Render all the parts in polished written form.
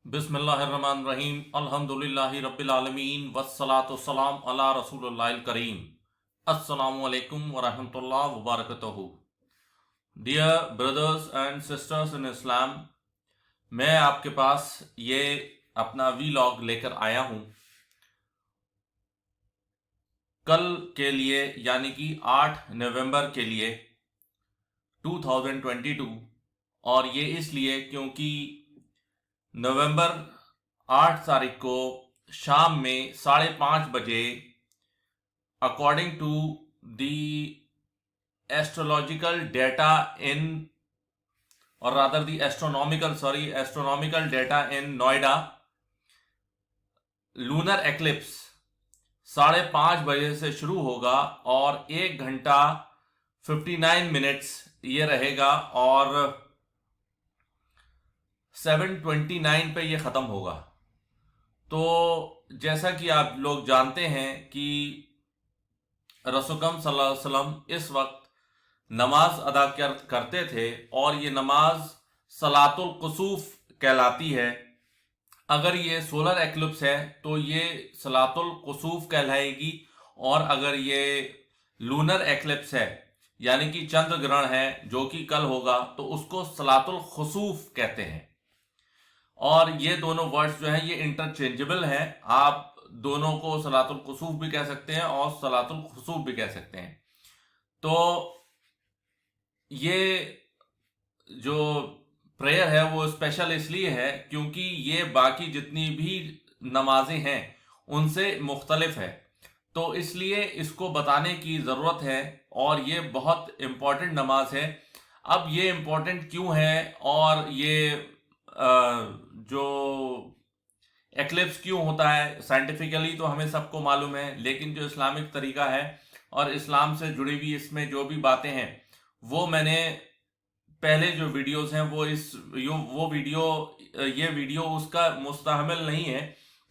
बिस्मिल्लाहिर्रहमानिर्रहीम अल्हम्दुलिल्लाहि रब्बिल आलमीन वस्सलातु वस्सलाम अला रसूलिल्लाहिल करीम अस्सलामु अलैकुम व रहमतुल्लाहि व बरकातहू। Dear brothers and sisters in Islam, मैं आपके पास ये अपना वीलॉग लेकर आया हूँ कल के लिए, यानी कि 8 नवंबर के लिए 2022। और ये इसलिए क्योंकि नवंबर 8 तारीख को शाम में 5:30 बजे according to the astrological data in और rather the astronomical data in Noida, lunar eclipse 5:30 बजे से शुरू होगा और 1 घंटा 59 मिनट्स ये रहेगा और 7:29 पे ये ख़त्म होगा। तो जैसा कि आप लोग जानते हैं कि रसूल सल्लल्लाहु अलैहि वसल्लम इस वक्त नमाज अदा करते थे और ये नमाज सलातुल कुसूफ कहलाती है। अगर ये सोलर एक्लिप्स है तो ये सलातुल कुसूफ कहलाएगी, और अगर ये लूनर एक्लिप्स है यानी कि चंद्र ग्रहण है जो कि कल होगा तो उसको सलातुल खुसूफ कहते हैं। और ये दोनों वर्ड्स जो हैं ये इंटरचेंजेबल हैं, आप दोनों को सलातुल कुसूफ भी कह सकते हैं और सलातुल खुसूफ भी कह सकते हैं। तो ये जो प्रेयर है वो स्पेशल इसलिए है क्योंकि ये बाकी जितनी भी नमाजें हैं उनसे मुख्तलिफ है, तो इसलिए इसको बताने की ज़रूरत है और ये बहुत इम्पॉर्टेंट नमाज है। अब ये इम्पॉर्टेंट क्यों है और ये जो एक्लिप्स क्यों होता है, साइंटिफिकली तो हमें सबको मालूम है, लेकिन जो इस्लामिक तरीका है और इस्लाम से जुड़ी हुई इसमें जो भी बातें हैं वो मैंने पहले जो वीडियोस हैं ये वीडियो उसका मुस्तहमिल नहीं है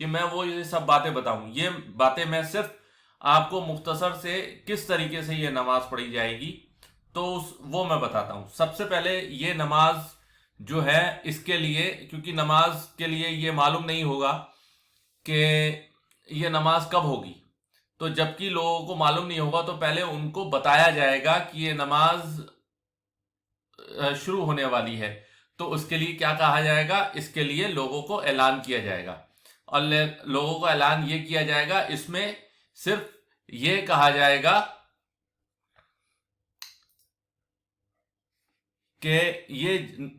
कि मैं वो ये सब बातें बताऊं। ये बातें मैं सिर्फ आपको मुख्तसर से किस तरीके से ये नमाज पढ़ी जाएगी तो वो मैं बताता हूं। सबसे पहले ये नमाज जो है इसके लिए, क्योंकि नमाज के लिए ये मालूम नहीं होगा कि ये नमाज कब होगी, तो जबकि लोगों को मालूम नहीं होगा तो पहले उनको बताया जाएगा कि ये नमाज शुरू होने वाली है। तो उसके लिए क्या कहा जाएगा, इसके लिए लोगों को ऐलान किया जाएगा और लोगों को ऐलान ये किया जाएगा, इसमें सिर्फ ये कहा जाएगा कि ये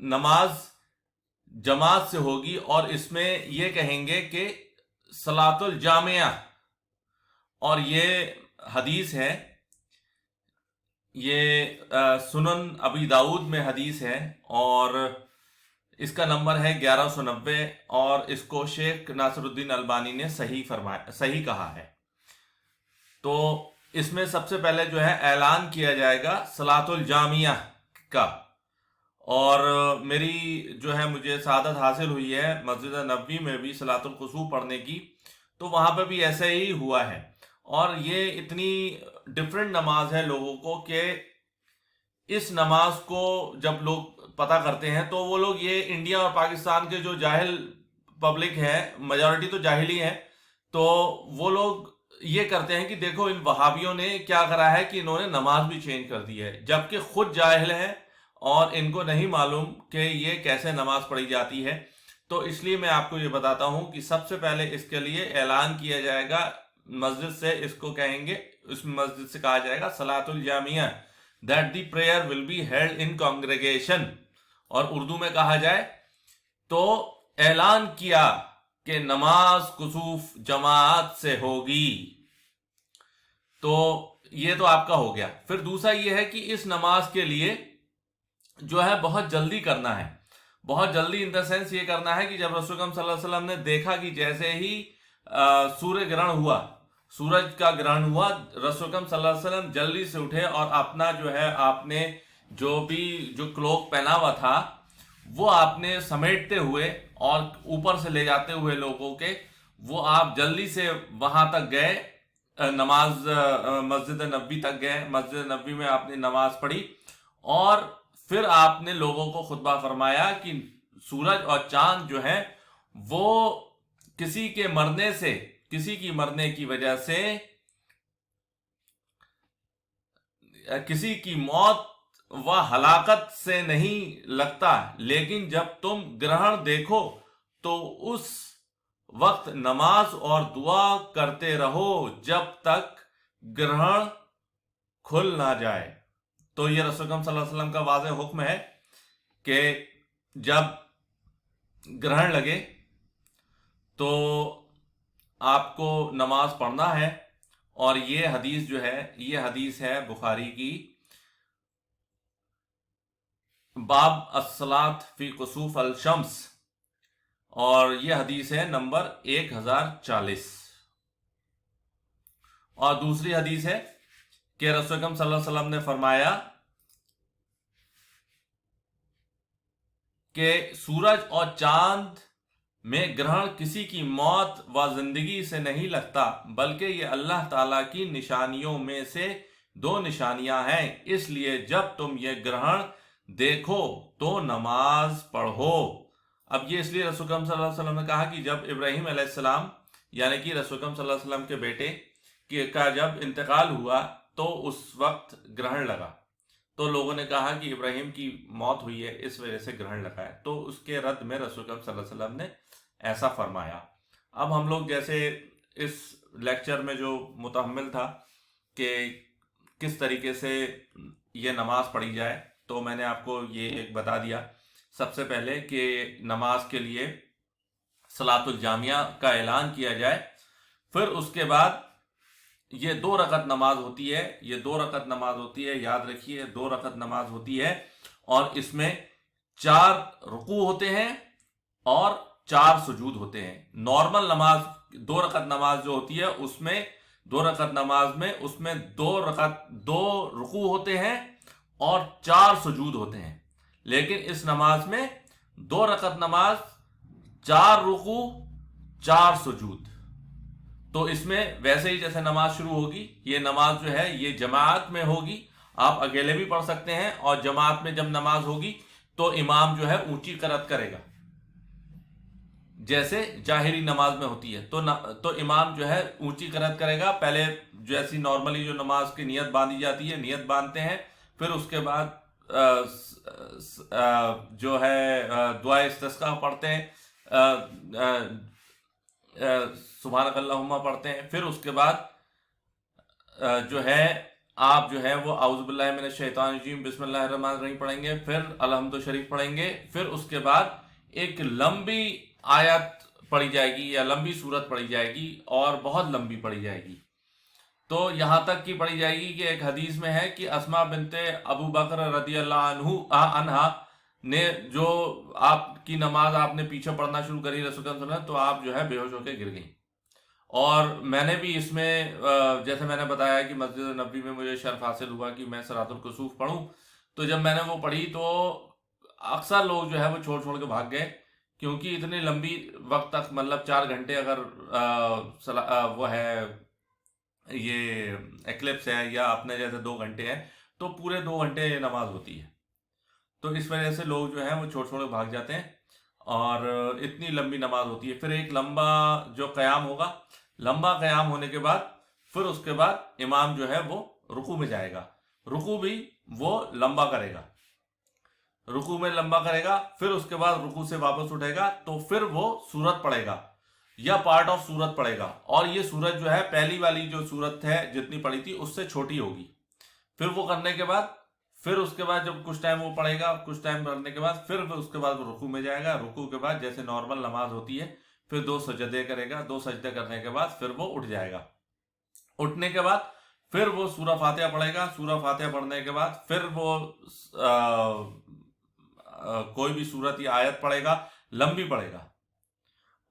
नमाज जमात से होगी और इसमें ये कहेंगे कि सलातुल जामिया, और ये हदीस है, ये सुनन अबी दाऊद में हदीस है और इसका नंबर है 1190 और इसको शेख नासिरुद्दीन अलबानी ने सही कहा है। तो इसमें सबसे पहले जो है ऐलान किया जाएगा सलातुल जामिया का, और मेरी जो है मुझे सआदत हासिल हुई है मस्जिद नबवी में भी सलातुल कुसूफ पढ़ने की, तो वहाँ पे भी ऐसे ही हुआ है। और ये इतनी डिफरेंट नमाज है लोगों को कि इस नमाज को जब लोग पता करते हैं तो वो लोग, ये इंडिया और पाकिस्तान के जो जाहिल पब्लिक है, मेजॉरिटी तो जाहिल ही है, तो वो लोग ये करते हैं कि देखो इन वहाबियों ने क्या करा है कि इन्होंने नमाज भी चेंज कर दी है, जबकि खुद जाहिल है और इनको नहीं मालूम कि ये कैसे नमाज पढ़ी जाती है। तो इसलिए मैं आपको ये बताता हूं कि सबसे पहले इसके लिए ऐलान किया जाएगा मस्जिद से, इसको कहेंगे, उस मस्जिद से कहा जाएगा सलातुल जामिया, that the prayer will be held in congregation, और उर्दू में कहा जाए तो ऐलान किया कि नमाज कुसूफ जमात से होगी। तो ये तो आपका हो गया। फिर दूसरा ये है कि इस नमाज के लिए जो है बहुत जल्दी करना है, बहुत जल्दी इन द सेंस ये करना है कि जब रसूल सल्लल्लाहु अलैहि वसल्लम ने देखा कि जैसे ही सूरज का ग्रहण हुआ, रसूल सल्लल्लाहु अलैहि वसल्लम जल्दी से उठे और अपना जो है आपने जो क्लोक पहना हुआ था वो आपने समेटते हुए और ऊपर से ले जाते हुए लोगों के, वो आप जल्दी से वहां तक गए, मस्जिद नबवी तक गए, मस्जिद नबवी में आपने नमाज पढ़ी और फिर आपने लोगों को खुतबा फरमाया कि सूरज और चांद जो है وہ کسی کے مرنے سے، کسی کی مرنے کی وجہ سے، کسی کی موت و ہلاکت سے نہیں لگتا، لیکن جب تم گرہن دیکھو تو اس وقت نماز اور دعا کرتے رہو جب تک گرہن کھل نہ جائے۔ تو یہ رسول اکرم صلی اللہ علیہ وسلم کا واضح حکم ہے کہ جب گرہن لگے تو آپ کو نماز پڑھنا ہے، اور یہ حدیث جو ہے، یہ حدیث ہے بخاری کی، باب الصلاۃ فی کسوف الشمس، اور یہ حدیث ہے نمبر 1040۔ اور دوسری حدیث ہے کہ رسول اکرم صلی اللہ علیہ وسلم نے فرمایا کہ سورج اور چاند میں گرہن کسی کی موت و زندگی سے نہیں لگتا، بلکہ یہ اللہ تعالیٰ کی نشانیوں میں سے 2 نشانیاں ہیں، اس لیے جب تم یہ گرہن دیکھو تو نماز پڑھو۔ اب یہ اس لیے رسول اکرم صلی اللہ علیہ وسلم نے کہا کہ جب ابراہیم علیہ السلام یعنی کہ رسول اکرم صلی اللہ علیہ وسلم کے بیٹے کا جب انتقال ہوا تو اس وقت گرہن لگا، تو لوگوں نے کہا کہ ابراہیم کی موت ہوئی ہے اس وجہ سے گرہن لگا ہے، تو اس کے رد میں رسول اکرم صلی اللہ علیہ وسلم نے ایسا فرمایا۔ اب ہم لوگ جیسے اس لیکچر میں جو متحمل تھا کہ کس طریقے سے یہ نماز پڑھی جائے، تو میں نے آپ کو یہ ایک بتا دیا سب سے پہلے کہ نماز کے لیے صلاۃ الجامعہ کا اعلان کیا جائے، پھر اس کے بعد یہ 2 رکعت نماز ہوتی ہے، یہ 2 رکعت نماز ہوتی ہے، یاد رکھیے 2 رکعت نماز ہوتی ہے، اور اس میں 4 رکوع ہوتے ہیں اور 4 سجود ہوتے ہیں۔ نارمل نماز 2 رکعت نماز جو ہوتی ہے اس میں 2 رکعت نماز میں اس میں 2 رکوع ہوتے ہیں اور 4 سجود ہوتے ہیں، لیکن اس نماز میں 2 رکعت نماز 4 رکوع 4 سجود۔ تو اس میں ویسے ہی جیسے نماز شروع ہوگی، یہ نماز جو ہے یہ جماعت میں ہوگی، آپ اکیلے بھی پڑھ سکتے ہیں، اور جماعت میں جب نماز ہوگی تو امام جو ہے اونچی قرات کرے گا جیسے جاہری نماز میں ہوتی ہے، تو امام جو ہے اونچی قرات کرے گا، پہلے جیسی نارملی جو نماز کی نیت باندھی جاتی ہے نیت باندھتے ہیں، پھر اس کے بعد جو ہے دعائے استسقاء پڑھتے ہیں، سبحانک اللہم پڑھتے ہیں، پھر اس کے بعد جو ہے آپ جو ہے وہ اعوذ باللہ من الشیطان الرجیم بسم اللہ الرحمن الرحیم پڑھیں گے، پھر الحمد شریف پڑھیں گے، پھر اس کے بعد ایک لمبی آیت پڑھی جائے گی یا لمبی سورت پڑھی جائے گی، اور بہت لمبی پڑھی جائے گی، تو یہاں تک کی پڑھی جائے گی کہ ایک حدیث میں ہے کہ اسماء بنت ابو بکر رضی اللہ عنہا نے جو آپ کی نماز آپ نے پیچھے پڑھنا شروع کری رسول اللہ صلی اللہ علیہ وسلم، تو آپ جو ہے بے ہوش ہو کے گر گئیں۔ اور میں نے بھی اس میں جیسے میں نے بتایا کہ مسجد نبوی میں مجھے شرف حاصل ہوا کہ میں صلاۃ الکسوف پڑھوں، تو جب میں نے وہ پڑھی تو اکثر لوگ جو ہے وہ چھوڑ چھوڑ کے بھاگ گئے، کیونکہ اتنی لمبی وقت تک مطلب 4 گھنٹے اگر وہ ہے یہ ایکلپس ہے یا اپنے جیسے 2 گھنٹے ہیں تو پورے 2 گھنٹے نماز ہوتی ہے، تو اس وجہ سے لوگ جو ہیں وہ چھوڑ چھوڑ کے بھاگ جاتے ہیں، اور اتنی لمبی نماز ہوتی ہے۔ پھر ایک لمبا جو قیام ہوگا، لمبا قیام ہونے کے بعد پھر اس کے بعد امام جو ہے وہ رکوع میں جائے گا، رکوع بھی وہ لمبا کرے گا، رکوع میں لمبا کرے گا، پھر اس کے بعد رکوع سے واپس اٹھے گا تو پھر وہ سورت پڑھے گا یا پارٹ آف سورت پڑھے گا، اور یہ سورت جو ہے پہلی والی جو سورت ہے جتنی پڑھی تھی اس سے چھوٹی ہوگی۔ پھر وہ کرنے کے بعد پھر اس کے بعد جب کچھ ٹائم وہ پڑھے گا، کچھ ٹائم پڑھنے کے بعد پھر اس کے بعد وہ رکوع میں جائے گا، رکوع کے بعد جیسے نارمل نماز ہوتی ہے پھر 2 سجدے کرے گا، 2 سجدے کرنے کے بعد پھر وہ اٹھ جائے گا، اٹھنے کے بعد پھر وہ سورہ فاتحہ پڑھے گا، سورہ فاتحہ پڑھنے کے بعد پھر وہ کوئی بھی سورت یا آیت پڑھے گا، لمبی پڑھے گا،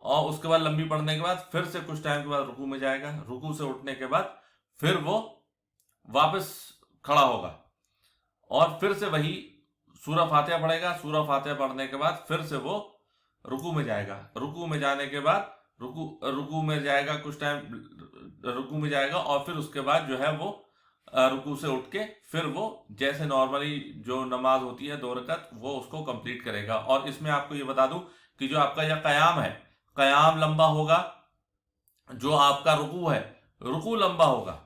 اور اس کے بعد لمبی پڑھنے کے بعد پھر سے کچھ ٹائم کے بعد رکوع میں جائے گا، رکوع سے اٹھنے کے بعد پھر وہ واپس کھڑا ہوگا، اور پھر سے وہی سورہ فاتحہ پڑھے گا، سورہ فاتحہ پڑھنے کے بعد پھر سے وہ رکوع میں جائے گا، رکوع میں جانے کے بعد رکوع میں جائے گا، کچھ ٹائم رکوع میں جائے گا، اور پھر اس کے بعد جو ہے وہ رکوع سے اٹھ کے پھر وہ جیسے نارملی جو نماز ہوتی ہے 2 رکعت وہ اس کو کمپلیٹ کرے گا۔ اور اس میں آپ کو یہ بتا دوں کہ جو آپ کا یہ قیام ہے، क़याम लंबा होगा, जो आपका रुकू है रुकू लंबा होगा,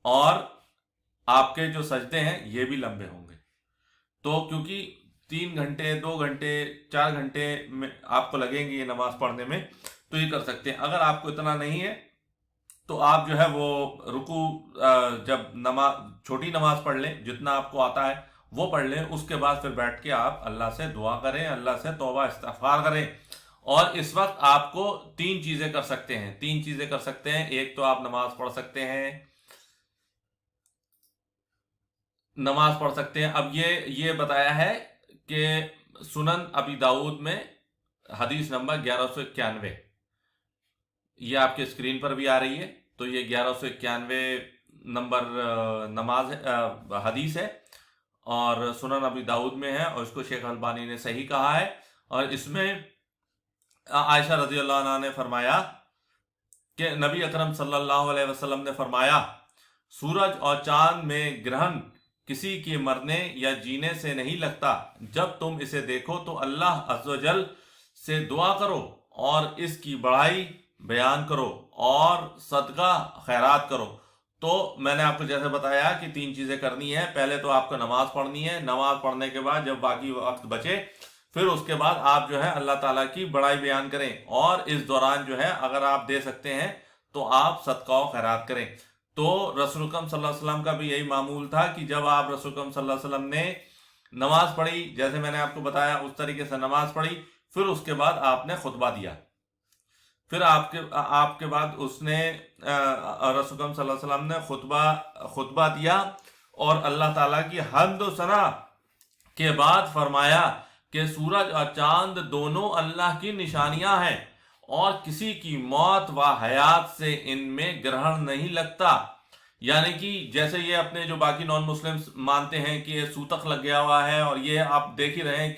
और आपके जो सजदे हैं ये भी लंबे होंगे। तो क्योंकि 3 घंटे 2 घंटे 4 घंटे में आपको लगेंगे ये नमाज पढ़ने में, तो ये कर सकते हैं। अगर आपको इतना नहीं है तो आप जो है वो रुकू जब छोटी नमाज पढ़ लें, जितना आपको आता है वो पढ़ लें, उसके बाद फिर बैठ के आप अल्लाह से दुआ करें, अल्लाह से तौबा इस्तिग़फ़ार करें। और इस वक्त आपको 3 चीज़ें कर सकते हैं, 3 चीज़ें कर सकते हैं। एक तो आप नमाज पढ़ सकते हैं, अब ये बताया है कि सुनन अबी दाऊद में हदीस नंबर 1191, ये आपके स्क्रीन पर भी आ रही है। तो ये 1191 नंबर हदीस है और सुनन अबी दाऊद में है, और इसको शेख अलबानी ने सही कहा है। और इसमें आयशा रज़ी अल्लाह अन्हा ने फरमाया कि नबी अकरम सल्लल्लाहु अलैहि वसल्लम ने फरमाया, सूरज और चांद में ग्रहण किसी के मरने या जीने से नहीं लगता। जब तुम इसे देखो तो अल्लाह अज़्ज़ व जल से दुआ करो और इसकी बड़ाई बयान करो और सदका खैरात करो। तो मैंने आपको जैसे बताया कि 3 चीज़ें करनी है। पहले तो आपको नमाज पढ़नी है, नमाज पढ़ने के बाद जब बाकी वक्त बचे, फिर उसके बाद आप जो है अल्लाह ताला की बड़ाई बयान करें, और इस दौरान जो है अगर आप दे सकते हैं तो आप सदका व खैरात करें। तो रसूल अकरम सल्लल्लाहु अलैहि वसल्लम का भी यही मामूल था कि जब आप रसूल अकरम सल्लल्लाहु अलैहि वसल्लम ने नमाज पढ़ी, जैसे मैंने आपको बताया उस तरीके से नमाज पढ़ी, फिर उसके बाद आपने खुतबा दिया, फिर आपके बाद उसने रसूल अकरम सल्लल्लाहु अलैहि वसल्लम ने खुतबा दिया और अल्लाह ताला की हम्द व सना के बाद फरमाया कि सूरज और चांद दोनों अल्लाह की निशानियां हैं और किसी की मौत व हयात से इनमें ग्रहण नहीं लगता। यानी कि जैसे ये अपने जो बाकी नॉन मुस्लिम्स मानते हैं कि ये सूतक लग गया हुआ है, और ये आप देख ही रहे हैं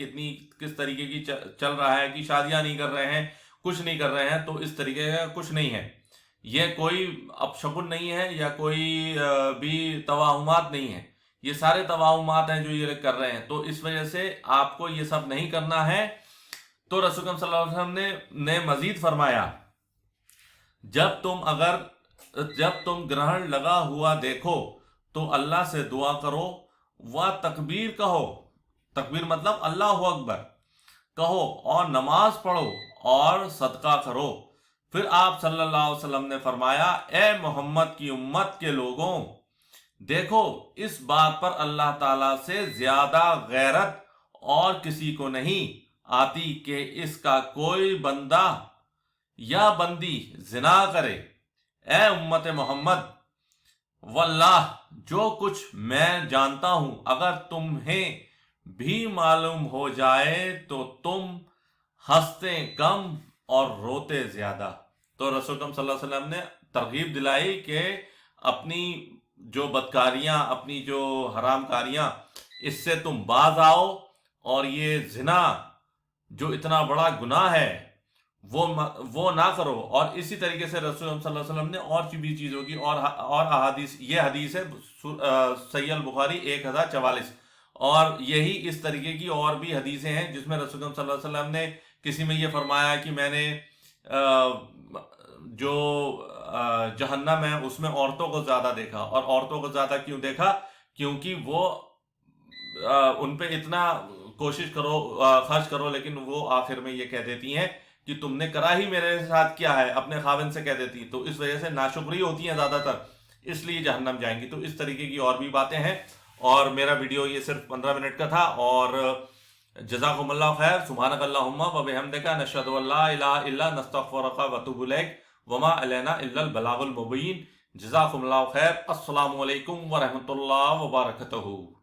किस तरीके की चल रहा है कि शादियां नहीं कर रहे हैं, कुछ नहीं कर रहे हैं, तो इस तरीके का कुछ नहीं है। ये कोई अपशकुन नहीं है या कोई भी तवाहुमात नहीं है, ये सारे तवाहुमात हैं जो ये कर रहे हैं। तो इस वजह से आपको ये सब नहीं करना है। तो रसूल सल्लल्लाहु अलैहि वसल्लम ने मजीद फरमाया, जब तुम ग्रहण लगा हुआ देखो तो अल्लाह से दुआ करो व तकबीर कहो, तकबीर मतलब अल्लाहु अकबर कहो, और नमाज पढ़ो और सदका करो। फिर आप सल्लल्लाहु अलैहि वसल्लम ने फरमाया, ए मोहम्मद की उम्मत के लोगों, देखो इस बात पर अल्लाह ताला से ज्यादा गैरत और किसी को नहीं आती कि इसका कोई बंदा या बंदी जिना करे। ए उम्मत मोहम्मद, वल्लाह जो कुछ मैं जानता हूं अगर तुम्हें भी मालूम हो जाए तो तुम हंसते कम और रोते ज्यादा। तो रसूल सल्लल्लाहु अलैहि वसल्लम ने तरगीब दिलाई कि अपनी जो बदकारियां, अपनी जो हरामकारियां, इससे तुम बाज आओ, और ये जिना जो इतना बड़ा गुनाह है वो ना करो। और इसी तरीके से रसूल सल्लल्लाहु अलैहि वसल्लम ने और भी चीज़ों की और अहादीस, ये हदीस है सहीह अल बुखारी 1044, और यही इस तरीके की और भी हदीसें हैं जिसमें रसूल सल्लल्लाहु अलैहि वसल्लम ने किसी में ये फरमाया कि मैंने जो जहन्नम है उसमें औरतों को ज़्यादा देखा। और औरतों को ज़्यादा क्यों देखा? क्योंकि वो उन पे इतना कोशिश करो, खर्च करो, लेकिन वो आखिर में ये कह देती हैं कि तुमने करा ही मेरे साथ क्या है, अपने खाविन से कह देती। तो इस वजह से नाशुक्री होती है ज़्यादातर, इसलिए जहन्नम जाएंगी। तो इस तरीके की और भी बातें हैं, और मेरा वीडियो ये सिर्फ 15 मिनट का था। और जज़ाकुमुल्लाह खैर, सुब्हानकल्लाहुम्मा व बिहम्दिका, नशहदु अल्ला इलाहा इल्ला नस्तगफिरुका व अतूबु इलैक, वमा अलैना इल्लल बलागुल मुबीन। जज़ाकुमुल्लाह खैर। अस्सलामु अलैकुम व रहमतुल्लाहि व बरकातहू।